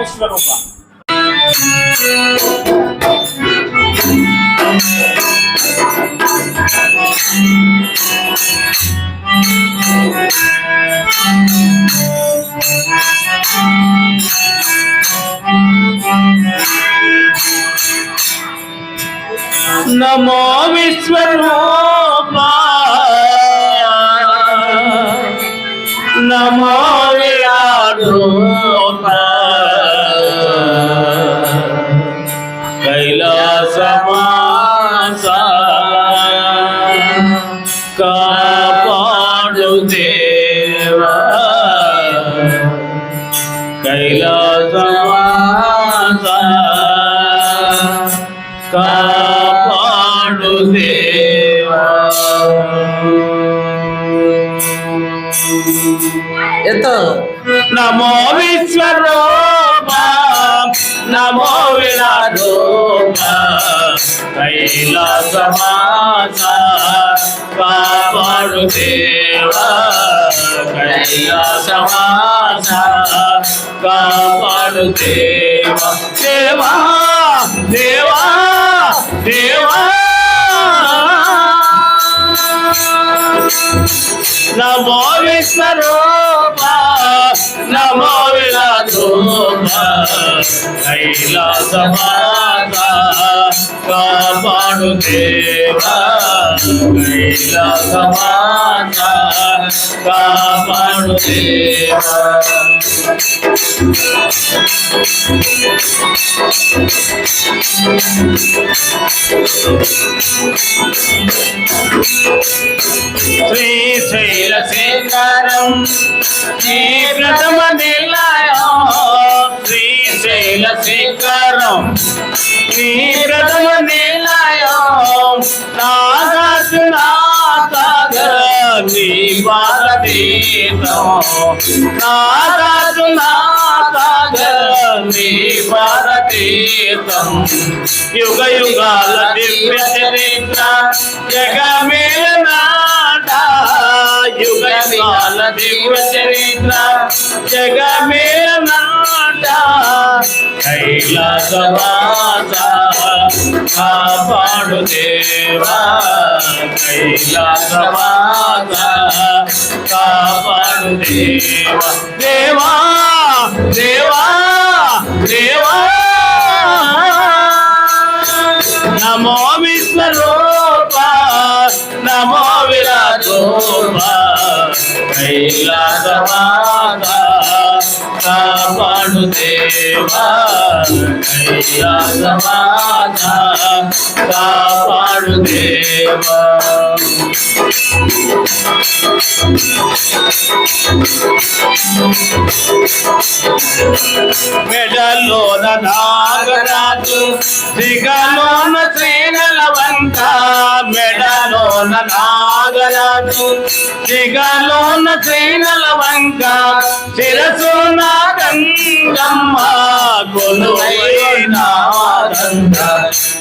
విశ్వరూప. నమో విశ్వరూప నమో విరాడూప కైలాసవాస కాపాడు దేవా కైలాసవాస కాపాడు దేవా. నమో విశ్వరూప నమో విరాడూప కైలాసవాస కాపాడు దేవా కైలాసవాస కాపాడు దేవా. దేవా దేవా దేవా నమో విశ్వరూప నమో విరాడూప కైలాసవాస కాపాడు దేవా కైలాసవాస కాపాడు దేవా. శ్రీశైల శేఖరం శ్రీ ప్రథమ నిలయం శ్రీశైల శేఖరం శ్రీ ప్రథమ నిలయం నాగార్జున సాగర్ నీ భారతీతం నాగార్జున సాగర్ నీ భారతీతం యుగ యుగాల దివ్య చరిత్ర జగమేనాట యుగ యుగాల దివ్య చరిత్ర జగమేనాట కైలాసవాస కాపాడు దేవా కైలాసవాస కాపాడు దేవా. దేవా దేవా దేవా నమో విశ్వరూప నమో విరాడూప కైలాసవాస కాపాడు దేవా కైలాసవాస కాపాడు దేవా. మెడలోన నాగరాజు దిగలోన శ్రీనలవంత మెడలోన నాగరాజు దిగలోన శ్రీనలవంక శిరసున గంగమ్మ కొలువైన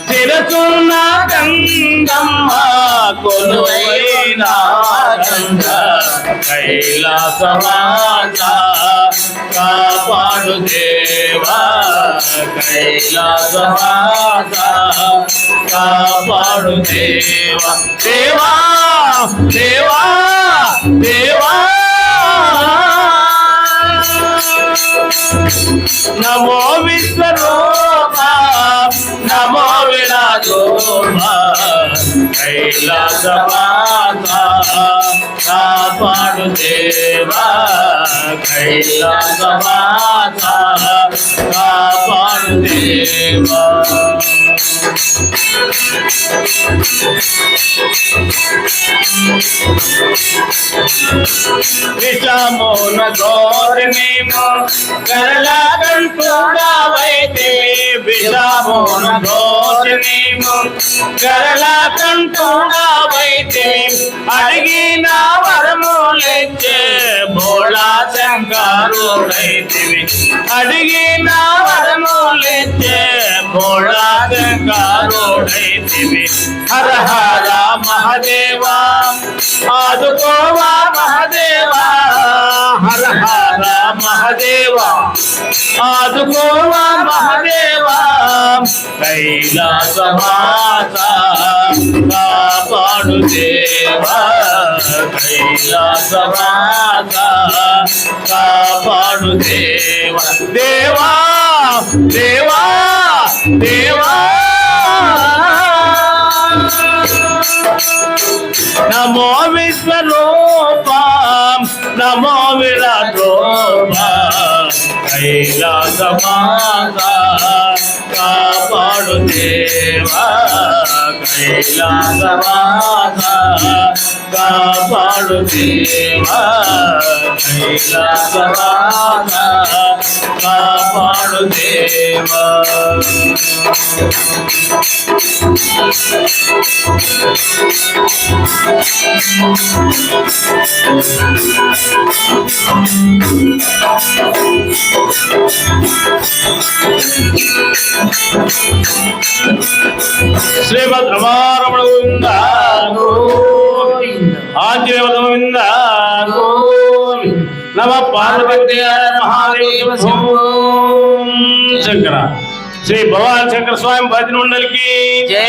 శిరసున గంగమ్మ కొలువైన కైలాసవాస కాపాడు దేవా కైలాసవాస కాపాడు దేవా. దేవా దేవా దేవా నమో విశ్వరూప నమో విరాడూప కైలాసవాస కాపాడు దేవా కైలాసవాస కాపాడు దేవా. విషమోన గౌరమేమో గరళకంఠుడవైతే విషమోన గౌరమేమో గరళకంఠుడవైతే అడిగిన వరములిచ్చే భోళా శంకరుడైతే అడిగిన వరములిచ్చే భోళా శంకరుడైతే హర హర మహదేవా ఆదుకోవా మహదేవా హర హర మహదేవా ఆదుకోవా మహదేవా కైలాసవాస కాపాడు దేవా కైలాసవాస కాపాడు దేవా దేవా దేవా దేవా నమో విశ్వరూపా నమో విరాటోపా కైలాసవాస కాపాడు దేవా కైలాసవాస కాపాడు దేవా కైలాసవాస కాపాడు దేవా శ్రీభద్రమారమణ గోవింద ఆంజనేయ గోవింద నమ పార్వతీ మహాదేవ శంకర శ్రీ భవాన్ శంకర స్వామి భజన మండలికి జై.